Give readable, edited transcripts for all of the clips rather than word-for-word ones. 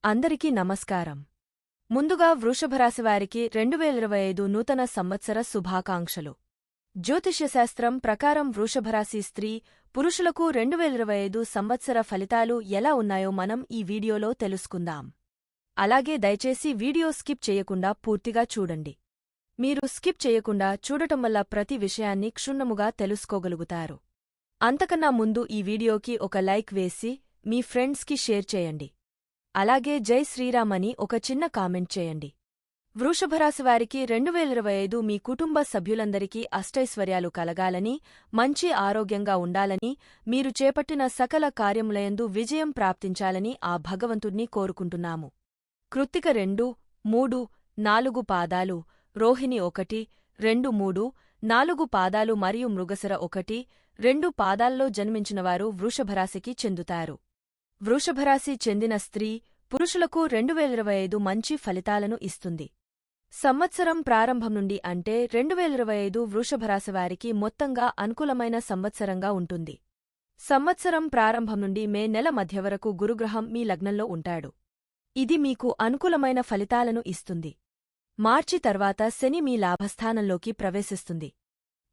అందరికీ నమస్కారం. ముందుగా వృషభరాశివారికి 2025 నూతన సంవత్సర శుభాకాంక్షలు. జ్యోతిష్యశాస్త్రం ప్రకారం వృషభరాశి స్త్రీ, పురుషులకు 2025 సంవత్సర ఫలితాలు ఎలా ఉన్నాయో మనం ఈ వీడియోలో తెలుసుకుందాం. అలాగే దయచేసి వీడియో స్కిప్ చేయకుండా పూర్తిగా చూడండి. మీరు స్కిప్ చేయకుండా చూడటం వల్ల ప్రతి విషయాన్ని క్షుణ్ణముగా తెలుసుకోగలుగుతారు. అంతకన్నా ముందు ఈ వీడియోకి ఒక లైక్ వేసి మీ ఫ్రెండ్స్కి షేర్ చేయండి. అలాగే జై శ్రీరామ్ అని ఒక చిన్న కామెంట్ చేయండి. వృషభరాశివారికి 2025 మీ కుటుంబ సభ్యులందరికీ అష్టైశ్వర్యాలు కలగాలని, మంచి ఆరోగ్యంగా ఉండాలని, మీరు చేపట్టిన సకల కార్యములయందు విజయం ప్రాప్తించాలని ఆ భగవంతుణ్ణి కోరుకుంటున్నాము. కృత్తిక 2, 3, 4 పాదాలు, రోహిణి 1, 2, 3, 4 పాదాలు మరియు మృగశిర 1, 2 పాదాల్లో జన్మించినవారు వృషభరాశికి చెందుతారు. వృషభరాశి చెందిన స్త్రీ, పురుషులకు 2025 మంచి ఫలితాలను ఇస్తుంది. సంవత్సరం ప్రారంభం నుండి అంటే 2025 వృషభరాశివారికి మొత్తంగా అనుకూలమైన సంవత్సరంగా ఉంటుంది. సంవత్సరం ప్రారంభం నుండి మే నెల మధ్య వరకు గురుగ్రహం మీ లగ్నంలో ఉంటాడు. ఇది మీకు అనుకూలమైన ఫలితాలను ఇస్తుంది. మార్చి తర్వాత శని మీ లాభస్థానంలోకి ప్రవేశిస్తుంది.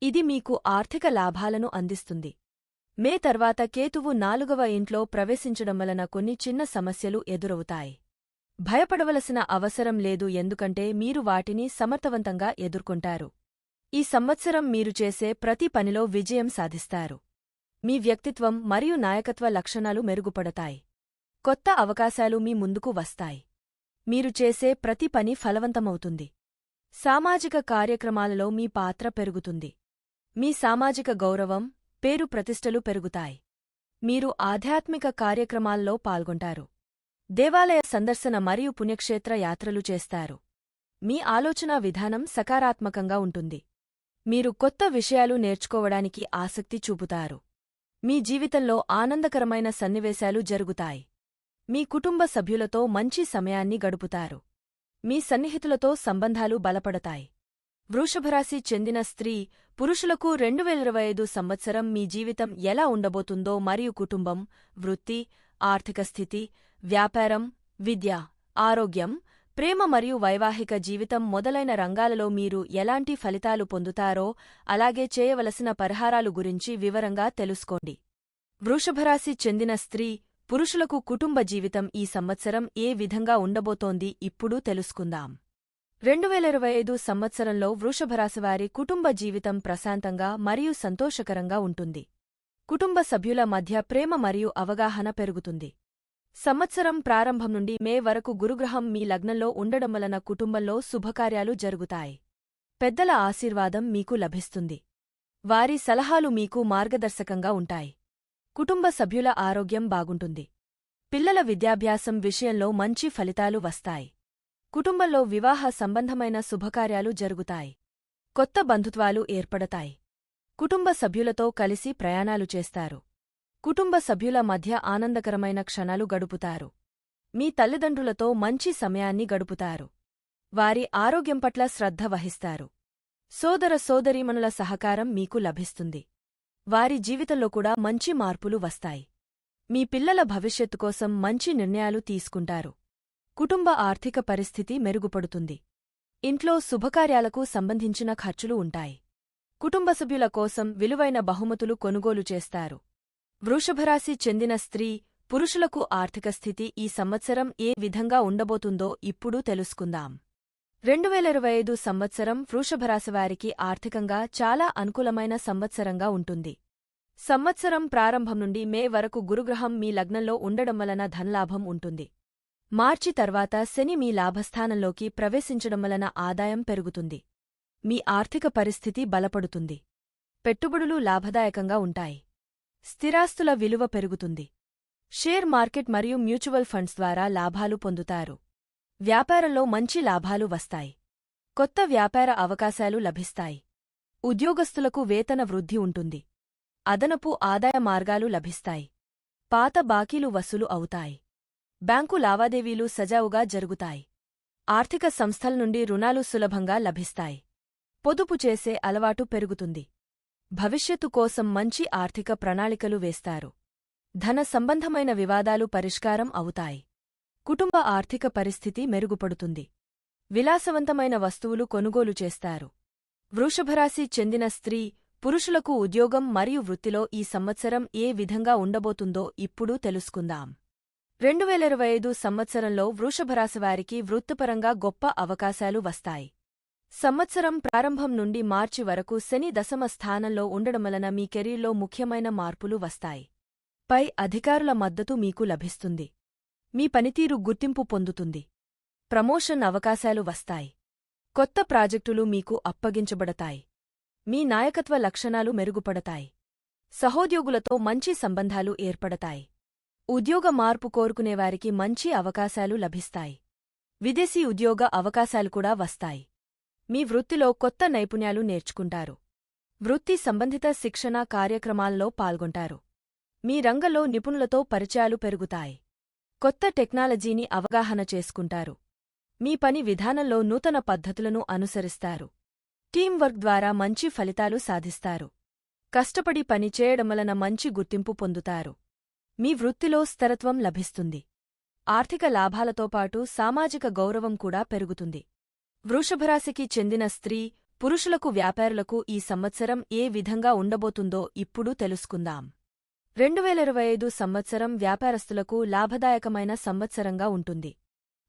ఇది మీకు ఆర్థిక లాభాలను అందిస్తుంది. మే తర్వాత కేతువు 4వ ఇంట్లో ప్రవేశించడం వలన కొన్ని చిన్న సమస్యలు ఎదురవుతాయి. భయపడవలసిన అవసరం లేదు, ఎందుకంటే మీరు వాటిని సమర్థవంతంగా ఎదుర్కొంటారు. ఈ సంవత్సరం మీరు చేసే ప్రతి పనిలో విజయం సాధిస్తారు. మీ వ్యక్తిత్వం మరియు నాయకత్వ లక్షణాలు మెరుగుపడతాయి. కొత్త అవకాశాలు మీ ముందుకు వస్తాయి. మీరు చేసే ప్రతి పని ఫలవంతమవుతుంది. సామాజిక కార్యక్రమాలలో మీ పాత్ర పెరుగుతుంది. మీ సామాజిక గౌరవం, పేరు ప్రతిష్టలు పెరుగుతాయి. మీరు ఆధ్యాత్మిక కార్యక్రమాల్లో పాల్గొంటారు. దేవాలయ సందర్శన మరియు పుణ్యక్షేత్ర యాత్రలు చేస్తారు. మీ ఆలోచనా విధానం సకారాత్మకంగా ఉంటుంది. మీరు కొత్త విషయాలు నేర్చుకోవడానికి ఆసక్తి చూపుతారు. మీ జీవితంలో ఆనందకరమైన సన్నివేశాలు జరుగుతాయి. మీ కుటుంబ సభ్యులతో మంచి సమయాన్ని గడుపుతారు. మీ సన్నిహితులతో సంబంధాలు బలపడతాయి. వృషభరాశి చెందిన స్త్రీ, పురుషులకు 2025 సంవత్సరం మీ జీవితం ఎలా ఉండబోతుందో మరియు కుటుంబం, వృత్తి, ఆర్థిక స్థితి, వ్యాపారం, విద్య, ఆరోగ్యం, ప్రేమ మరియు వైవాహిక జీవితం మొదలైన రంగాలలో మీరు ఎలాంటి ఫలితాలు పొందుతారో, అలాగే చేయవలసిన పరిహారాలు గురించి వివరంగా తెలుసుకోండి. వృషభరాశి చెందిన స్త్రీ, పురుషులకు కుటుంబ జీవితం ఈ సంవత్సరం ఏ విధంగా ఉండబోతోంది ఇప్పుడు తెలుసుకుందాం. 2025 సంవత్సరంలో వృషభరాశివారి కుటుంబ జీవితం ప్రశాంతంగా మరియు సంతోషకరంగా ఉంటుంది. కుటుంబ సభ్యుల మధ్య ప్రేమ మరియు అవగాహన పెరుగుతుంది. సంవత్సరం ప్రారంభం నుండి మే వరకు గురుగ్రహం మీ లగ్నంలో ఉండడం వలన కుటుంబంలో శుభకార్యాలు జరుగుతాయి. పెద్దల ఆశీర్వాదం మీకు లభిస్తుంది. వారి సలహాలు మీకు మార్గదర్శకంగా ఉంటాయి. కుటుంబ సభ్యుల ఆరోగ్యం బాగుంటుంది. పిల్లల విద్యాభ్యాసం విషయంలో మంచి ఫలితాలు వస్తాయి. కుటుంబంలో వివాహ సంబంధమైన శుభకార్యాలు జరుగుతాయి. కొత్త బంధుత్వాలు ఏర్పడతాయి. కుటుంబ సభ్యులతో కలిసి ప్రయాణాలు చేస్తారు. కుటుంబ సభ్యుల మధ్య ఆనందకరమైన క్షణాలు గడుపుతారు. మీ తల్లిదండ్రులతో మంచి సమయాన్ని గడుపుతారు. వారి ఆరోగ్యం పట్ల శ్రద్ధ వహిస్తారు. సోదర సోదరీమణుల సహకారం మీకు లభిస్తుంది. వారి జీవితంలో కూడా మంచి మార్పులు వస్తాయి. మీ పిల్లల భవిష్యత్తు కోసం మంచి నిర్ణయాలు తీసుకుంటారు. కుటుంబ ఆర్థిక పరిస్థితి మెరుగుపడుతుంది. ఇంట్లో శుభకార్యాలకు సంబంధించిన ఖర్చులు ఉంటాయి. కుటుంబ సభ్యుల కోసం విలువైన బహుమతులు కొనుగోలు చేస్తారు. వృషభరాశి చెందిన స్త్రీ, పురుషులకు ఆర్థిక స్థితి ఈ సంవత్సరం ఏ విధంగా ఉండబోతుందో ఇప్పుడు తెలుసుకుందాం. 2025 సంవత్సరం వృషభరాశివారికి ఆర్థికంగా చాలా అనుకూలమైన సంవత్సరంగా ఉంటుంది. సంవత్సరం ప్రారంభం నుండి మే వరకు గురుగ్రహం మీ లగ్నంలో ఉండడం వలన ధనలాభం ఉంటుంది. మార్చి తర్వాత శని మీ లాభస్థానంలోకి ప్రవేశించడం వలన ఆదాయం పెరుగుతుంది. మీ ఆర్థిక పరిస్థితి బలపడుతుంది. పెట్టుబడులు లాభదాయకంగా ఉంటాయి. స్థిరాస్తుల విలువ పెరుగుతుంది. షేర్ మార్కెట్ మరియు మ్యూచువల్ ఫండ్స్ ద్వారా లాభాలు పొందుతారు. వ్యాపారంలో మంచి లాభాలు వస్తాయి. కొత్త వ్యాపార అవకాశాలు లభిస్తాయి. ఉద్యోగస్తులకు వేతన వృద్ధి ఉంటుంది. అదనపు ఆదాయ మార్గాలు లభిస్తాయి. పాత బాకీలు వసూలు అవుతాయి. బ్యాంకు లావాదేవీలు సజావుగా జరుగుతాయి. ఆర్థిక సంస్థల నుండి రుణాలు సులభంగా లభిస్తాయి. పొదుపు చేసే అలవాటు పెరుగుతుంది. భవిష్యత్తు కోసం మంచి ఆర్థిక ప్రణాళికలు వేస్తారు. ధన సంబంధమైన వివాదాలు పరిష్కారం అవుతాయి. కుటుంబ ఆర్థిక పరిస్థితి మెరుగుపడుతుంది. విలాసవంతమైన వస్తువులు కొనుగోలు చేస్తారు. వృషభరాశి చెందిన స్త్రీ పురుషులకు ఉద్యోగం మరియు వృత్తిలో ఈ సంవత్సరం ఏ విధంగా ఉండబోతుందో ఇప్పుడు తెలుసుకుందాం. 2025 సంవత్సరంలో వృషభరాశివారికి వృత్తిపరంగా గొప్ప అవకాశాలు వస్తాయి. సంవత్సరం ప్రారంభం నుండి మార్చి వరకు శని దశమ స్థానంలో ఉండడం వలన మీ కెరీర్లో ముఖ్యమైన మార్పులు వస్తాయి. పై అధికారుల మద్దతు మీకు లభిస్తుంది. మీ పనితీరు గుర్తింపు పొందుతుంది. ప్రమోషన్ అవకాశాలు వస్తాయి. కొత్త ప్రాజెక్టులు మీకు అప్పగించబడతాయి. మీ నాయకత్వ లక్షణాలు మెరుగుపడతాయి. సహోద్యోగులతో మంచి సంబంధాలు ఏర్పడతాయి. ఉద్యోగ మార్పు కోరుకునేవారికి మంచి అవకాశాలు లభిస్తాయి. విదేశీ ఉద్యోగ అవకాశాలు కూడా వస్తాయి. మీ వృత్తిలో కొత్త నైపుణ్యాలు నేర్చుకుంటారు. వృత్తి సంబంధిత శిక్షణ కార్యక్రమాల్లో పాల్గొంటారు. మీ రంగంలో నిపుణులతో పరిచయాలు పెరుగుతాయి. కొత్త టెక్నాలజీని అవగాహన చేసుకుంటారు. మీ పని విధానంలో నూతన పద్ధతులను అనుసరిస్తారు. టీం వర్క్ ద్వారా మంచి ఫలితాలు సాధిస్తారు. కష్టపడి పని చేయడం వలన మంచి గుర్తింపు పొందుతారు. మీ వృత్తిలో స్థిరత్వం లభిస్తుంది. ఆర్థిక లాభాలతో పాటు సామాజిక గౌరవం కూడా పెరుగుతుంది. వృషభరాశికి చెందిన స్త్రీ పురుషులకు వ్యాపారులకు ఈ సంవత్సరం ఏ విధంగా ఉండబోతుందో ఇప్పుడు తెలుసుకుందాం. 2025 సంవత్సరం వ్యాపారస్తులకు లాభదాయకమైన సంవత్సరంగా ఉంటుంది.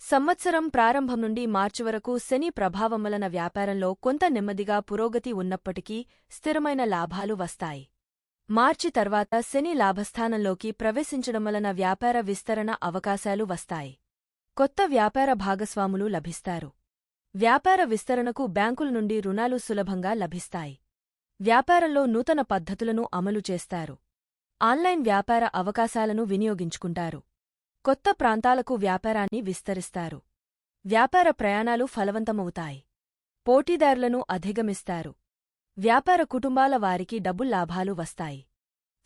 సంవత్సరం ప్రారంభం నుండి మార్చి వరకు శని ప్రభావం వలన వ్యాపారంలో కొంత నెమ్మదిగా పురోగతి ఉన్నప్పటికీ స్థిరమైన లాభాలు వస్తాయి. మార్చి తర్వాత శని లాభస్థానంలోకి ప్రవేశించడం వలన వ్యాపార విస్తరణ అవకాశాలు వస్తాయి. కొత్త వ్యాపార భాగస్వాములు లభిస్తారు. వ్యాపార విస్తరణకు బ్యాంకుల నుండి రుణాలు సులభంగా లభిస్తాయి. వ్యాపారంలో నూతన పద్ధతులను అమలు చేస్తారు. ఆన్లైన్ వ్యాపార అవకాశాలను వినియోగించుకుంటారు. కొత్త ప్రాంతాలకు వ్యాపారాన్ని విస్తరిస్తారు. వ్యాపార ప్రయాణాలు ఫలవంతమవుతాయి. పోటీదారులను అధిగమిస్తారు. వ్యాపార కుటుంబాల వారికి డబ్బు లాభాలు వస్తాయి.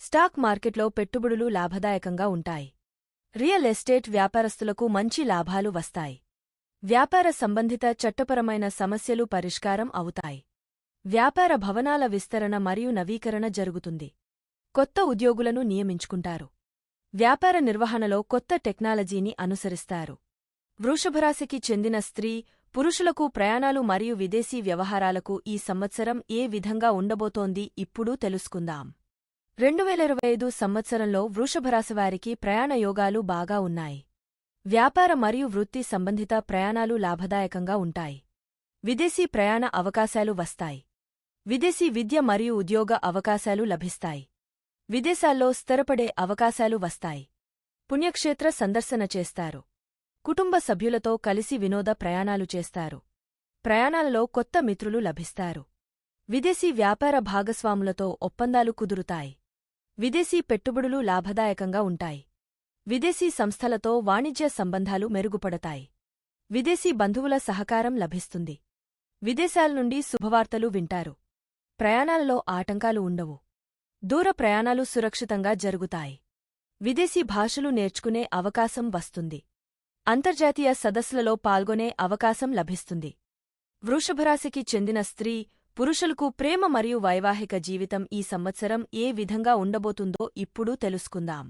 స్టాక్ మార్కెట్లో పెట్టుబడులు లాభదాయకంగా ఉంటాయి. రియల్ ఎస్టేట్ వ్యాపారస్తులకు మంచి లాభాలు వస్తాయి. వ్యాపార సంబంధిత చట్టపరమైన సమస్యలు పరిష్కారం అవుతాయి. వ్యాపార భవనాల విస్తరణ మరియు నవీకరణ జరుగుతుంది. కొత్త ఉద్యోగులను నియమించుకుంటారు. వ్యాపార నిర్వహణలో కొత్త టెక్నాలజీని అనుసరిస్తారు. వృషభరాశికి చెందిన స్త్రీ పురుషులకు ప్రయాణాలు మరియు విదేశీ వ్యవహారాలకు ఈ సంవత్సరం ఏ విధంగా ఉండబోతోంది ఇప్పుడు తెలుసుకుందాం. 2025 సంవత్సరంలో వృషభరాశివారికి ప్రయాణ యోగాలు బాగా ఉన్నాయి. వ్యాపార మరియు వృత్తి సంబంధిత ప్రయాణాలు లాభదాయకంగా ఉంటాయి. విదేశీ ప్రయాణ అవకాశాలు వస్తాయి. విదేశీ విద్య మరియు ఉద్యోగ అవకాశాలు లభిస్తాయి. విదేశాల్లో స్థిరపడే అవకాశాలు వస్తాయి. పుణ్యక్షేత్ర సందర్శన చేస్తారు. కుటుంబ సభ్యులతో కలిసి వినోద ప్రయాణాలు చేస్తారు. ప్రయాణాలలో కొత్త మిత్రులు లభిస్తారు. విదేశీ వ్యాపార భాగస్వాములతో ఒప్పందాలు కుదురుతాయి. విదేశీ పెట్టుబడులు లాభదాయకంగా ఉంటాయి. విదేశీ సంస్థలతో వాణిజ్య సంబంధాలు మెరుగుపడతాయి. విదేశీ బంధువుల సహకారం లభిస్తుంది. విదేశాల నుండి శుభవార్తలు వింటారు. ప్రయాణాలలో ఆటంకాలు ఉండవు. దూర ప్రయాణాలు సురక్షితంగా జరుగుతాయి. విదేశీ భాషలు నేర్చుకునే అవకాశం వస్తుంది. అంతర్జాతీయ సదస్సులలో పాల్గొనే అవకాశం లభిస్తుంది. వృషభరాశికి చెందిన స్త్రీ పురుషులకు ప్రేమ మరియు వైవాహిక జీవితం ఈ సంవత్సరం ఏ విధంగా ఉండబోతుందో ఇప్పుడు తెలుసుకుందాం.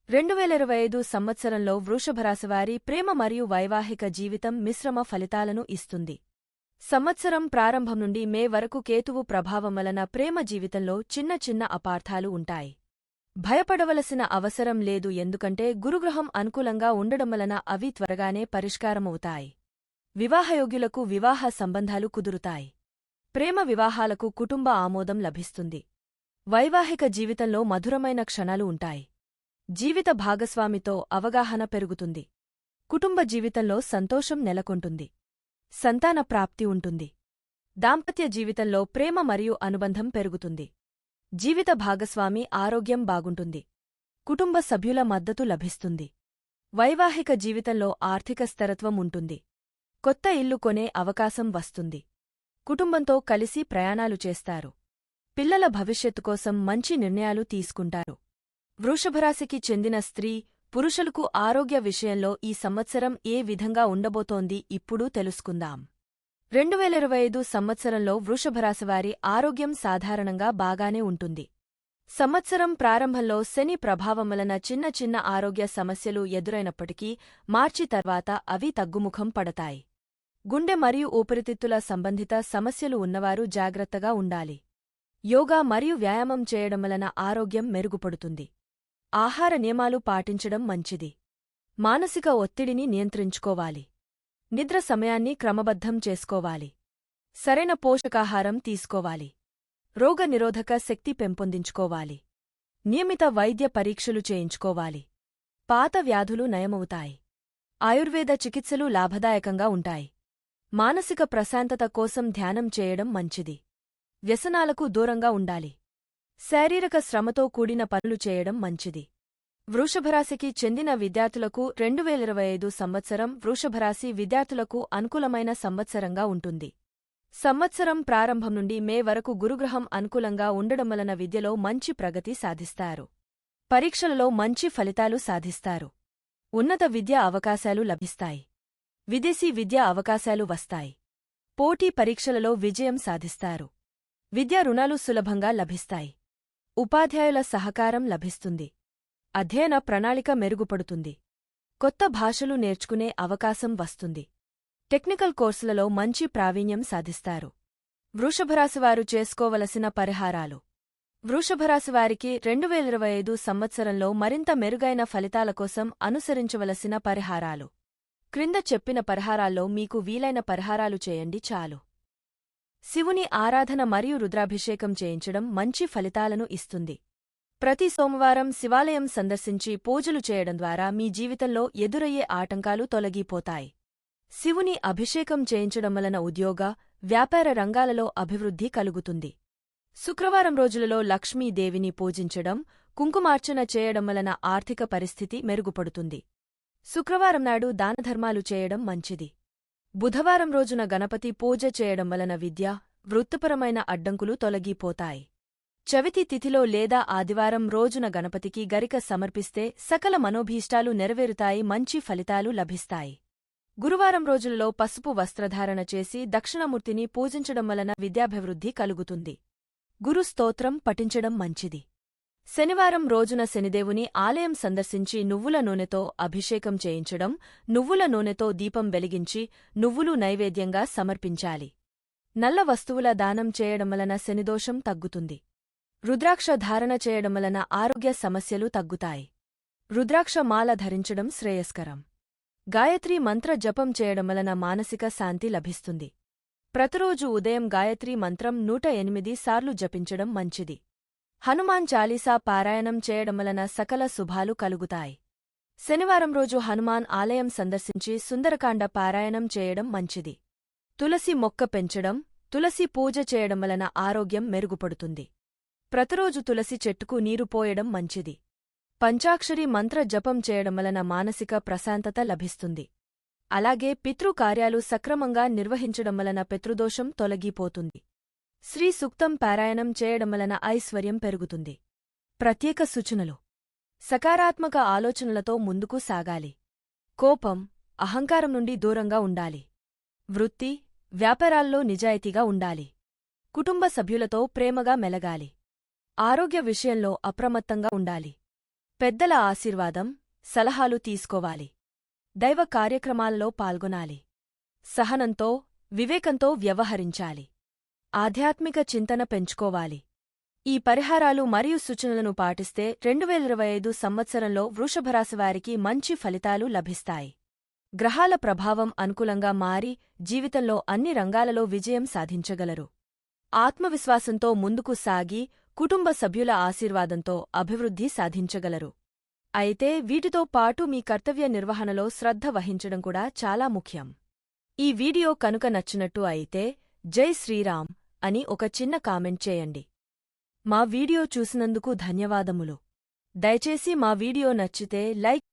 2025 సంవత్సరంలో వృషభరాశివారి ప్రేమ మరియు వైవాహిక జీవితం మిశ్రమ ఫలితాలను ఇస్తుంది. సంవత్సరం ప్రారంభం నుండి మే వరకు కేతువు ప్రభావం వలన ప్రేమ జీవితంలో చిన్న చిన్న అపార్థాలు ఉంటాయి. భయపడవలసిన అవసరం లేదు, ఎందుకంటే గురుగ్రహం అనుకూలంగా ఉండడం వలన అవి త్వరగానే పరిష్కారమవుతాయి. వివాహయోగ్యులకు వివాహ సంబంధాలు కుదురుతాయి. ప్రేమ వివాహాలకు కుటుంబ ఆమోదం లభిస్తుంది. వైవాహిక జీవితంలో మధురమైన క్షణాలు ఉంటాయి. జీవిత భాగస్వామితో అవగాహన పెరుగుతుంది. కుటుంబ జీవితంలో సంతోషం నెలకొంటుంది. సంతాన ప్రాప్తి ఉంటుంది. దాంపత్య జీవితంలో ప్రేమ మరియు అనుబంధం పెరుగుతుంది. జీవిత భాగస్వామి ఆరోగ్యం బాగుంటుంది. కుటుంబ సభ్యుల మద్దతు లభిస్తుంది. వైవాహిక జీవితంలో ఆర్థిక స్థిరత్వం ఉంటుంది. కొత్త ఇల్లు కొనే అవకాశం వస్తుంది. కుటుంబంతో కలిసి ప్రయాణాలు చేస్తారు. పిల్లల భవిష్యత్తు కోసం మంచి నిర్ణయాలు తీసుకుంటారు. వృషభరాశికి చెందిన స్త్రీ పురుషులకు ఆరోగ్య విషయంలో ఈ సంవత్సరం ఏ విధంగా ఉండబోతోంది ఇప్పుడు తెలుసుకుందాం. 2025 సంవత్సరంలో వృషభరాశివారి ఆరోగ్యం సాధారణంగా బాగానే ఉంటుంది. సంవత్సరం ప్రారంభంలో శని ప్రభావం వలన చిన్న చిన్న ఆరోగ్య సమస్యలు ఎదురైనప్పటికీ మార్చి తర్వాత అవి తగ్గుముఖం పడతాయి. గుండె మరియు ఊపిరితిత్తుల సంబంధిత సమస్యలు ఉన్నవారు జాగ్రత్తగా ఉండాలి. యోగా మరియు వ్యాయామం చేయడం వలన ఆరోగ్యం మెరుగుపడుతుంది. ఆహార నియమాలు పాటించడం మంచిది. మానసిక ఒత్తిడిని నియంత్రించుకోవాలి. నిద్ర సమయాన్ని క్రమబద్ధం చేసుకోవాలి. సరైన పోషకాహారం తీసుకోవాలి. రోగనిరోధక శక్తి పెంపొందించుకోవాలి. నియమిత వైద్య పరీక్షలు చేయించుకోవాలి. పాత వ్యాధులు నయమవుతాయి. ఆయుర్వేద చికిత్సలు లాభదాయకంగా ఉంటాయి. మానసిక ప్రశాంతత కోసం ధ్యానం చేయడం మంచిది. వ్యసనాలకు దూరంగా ఉండాలి. శారీరక శ్రమతో కూడిన పనులు చేయడం మంచిది. వృషభరాశికి చెందిన విద్యార్థులకు 2025 సంవత్సరం వృషభరాశి విద్యార్థులకు అనుకూలమైన సంవత్సరంగా ఉంటుంది. సంవత్సరం ప్రారంభం నుండి మే వరకు గురుగ్రహం అనుకూలంగా ఉండడం వలన విద్యలో మంచి ప్రగతి సాధిస్తారు. పరీక్షలలో మంచి ఫలితాలు సాధిస్తారు. ఉన్నత విద్యా అవకాశాలు లభిస్తాయి. విదేశీ విద్యా అవకాశాలు వస్తాయి. పోటీ పరీక్షలలో విజయం సాధిస్తారు. విద్యా రుణాలు సులభంగా లభిస్తాయి. ఉపాధ్యాయుల సహకారం లభిస్తుంది. అధ్యయన ప్రణాళిక మెరుగుపడుతుంది. కొత్త భాషలు నేర్చుకునే అవకాశం వస్తుంది. టెక్నికల్ కోర్సులలో మంచి ప్రావీణ్యం సాధిస్తారు. వృషభరాశివారు చేసుకోవలసిన పరిహారాలు. వృషభరాశివారికి 2025 సంవత్సరంలో మరింత మెరుగైన ఫలితాల కోసం అనుసరించవలసిన పరిహారాలు. క్రింద చెప్పిన పరిహారాల్లో మీకు వీలైన పరిహారాలు చేయండి చాలు. శివుని ఆరాధన మరియు రుద్రాభిషేకం చేయించడం మంచి ఫలితాలను ఇస్తుంది. ప్రతి సోమవారం శివాలయం సందర్శించి పూజలు చేయడం ద్వారా మీ జీవితంలో ఎదురయ్యే ఆటంకాలు తొలగిపోతాయి. శివుని అభిషేకం చేయించడం వలన ఉద్యోగ, వ్యాపార రంగాలలో అభివృద్ధి కలుగుతుంది. శుక్రవారం రోజులలో లక్ష్మీదేవిని పూజించడం, కుంకుమార్చన చేయడం వలన ఆర్థిక పరిస్థితి మెరుగుపడుతుంది. శుక్రవారం నాడు దానధర్మాలు చేయడం మంచిది. బుధవారం రోజున గణపతి పూజ చేయడం వలన విద్య, వృత్తిపరమైన అడ్డంకులు తొలగిపోతాయి. చవితి తిథిలో లేదా ఆదివారం రోజున గణపతికి గరిక సమర్పిస్తే సకల మనోభీష్టాలు నెరవేరుతాయి. మంచి ఫలితాలు లభిస్తాయి. గురువారం రోజులలో పసుపు వస్త్రధారణ చేసి దక్షిణమూర్తిని పూజించడం వలన విద్యాభివృద్ధి కలుగుతుంది. గురు స్తోత్రం పఠించడం మంచిది. శనివారం రోజున శనిదేవుని ఆలయం సందర్శించి నువ్వుల నూనెతో అభిషేకం చేయించడం, నువ్వుల నూనెతో దీపం వెలిగించి నువ్వులు నైవేద్యంగా సమర్పించాలి. నల్ల వస్తువుల దానం చేయడం వలన శనిదోషం తగ్గుతుంది. రుద్రాక్ష ధారణ చేయడం వలన ఆరోగ్య సమస్యలు తగ్గుతాయి. రుద్రాక్ష మాల ధరించడం శ్రేయస్కరం. గాయత్రీ మంత్ర జపం చేయడం వలన మానసిక శాంతి లభిస్తుంది. ప్రతిరోజు ఉదయం గాయత్రీ మంత్రం 108 సార్లు జపించడం మంచిది. హనుమాన్ చాలీసా పారాయణం చేయడం వలన సకల శుభాలు కలుగుతాయి. శనివారం రోజు హనుమాన్ ఆలయం సందర్శించి సుందరకాండ పారాయణం చేయడం మంచిది. తులసి మొక్క పెంచడం, తులసి పూజ చేయడం వలన ఆరోగ్యం మెరుగుపడుతుంది. ప్రతిరోజు తులసి చెట్టుకు నీరు పోయడం మంచిది. పంచాక్షరి మంత్ర జపం చేయడం వలన మానసిక ప్రశాంతత లభిస్తుంది. అలాగే పితృకార్యాలు సక్రమంగా నిర్వహించడం వలన పితృదోషం తొలగిపోతుంది. శ్రీ సూక్తం పారాయణం చేయడం వలన ఐశ్వర్యం పెరుగుతుంది. ప్రత్యేక సూచనలు. సకారాత్మక ఆలోచనలతో ముందుకు సాగాలి. కోపం, అహంకారం నుండి దూరంగా ఉండాలి. వృత్తి, వ్యాపారాల్లో నిజాయితీగా ఉండాలి. కుటుంబ సభ్యులతో ప్రేమగా మెలగాలి. ఆరోగ్య విషయంలో అప్రమత్తంగా ఉండాలి. పెద్దల ఆశీర్వాదం, సలహాలు తీసుకోవాలి. దైవ కార్యక్రమాలలో పాల్గొనాలి. సహనంతో, వివేకంతో వ్యవహరించాలి. ఆధ్యాత్మిక చింతన పెంచుకోవాలి. ఈ పరిహారాలు మరియు సూచనలను పాటిస్తే 2025 సంవత్సరంలో వృషభరాశివారికి మంచి ఫలితాలు లభిస్తాయి. గ్రహాల ప్రభావం అనుకూలంగా మారి జీవితంలో అన్ని రంగాలలో విజయం సాధించగలరు. ఆత్మవిశ్వాసంతో ముందుకు సాగి కుటుంబ సభ్యుల ఆశీర్వాదంతో అభివృద్ధి సాధించగలరు. అయితే వీటితో పాటు మీ కర్తవ్య నిర్వహణలో శ్రద్ధ వహించడం కూడా చాలా ముఖ్యం. ఈ వీడియో కనుక నచ్చినట్టు అయితే జై శ్రీరామ్ అని ఒక చిన్న కామెంట్ చేయండి. మా వీడియో చూసినందుకు ధన్యవాదములు. దయచేసి మా వీడియో నచ్చితే లైక్